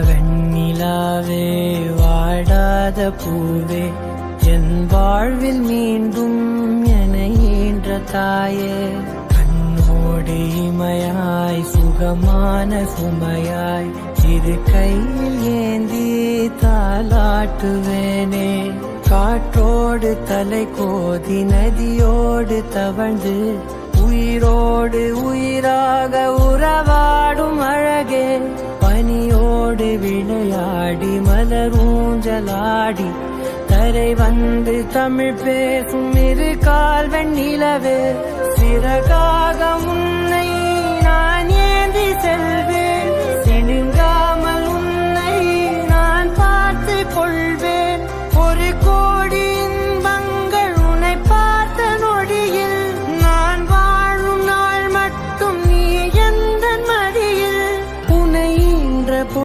வெண்ணிலாவே வாடாத பூவே என் வாழ்வில் மீண்டும் என ஈன்ற தாயே கண்ணோடு இமையாய் சுகமான சுமையாய் இரு கையில் ஏந்தி தாலாட்டுவேனே காற்றோடு தலை கோதி நதியோடு தவழ்ந்து உயிரோடு உயிராக உறவாடும் அழகே பனியோடு விளையாடி மலரூஞ்சலாடி தரை வந்து தமிழ் பேசும் இரு கால் வெண்ணிலவே சிறகாக உன்னை நான் ஏந்தி செல்ல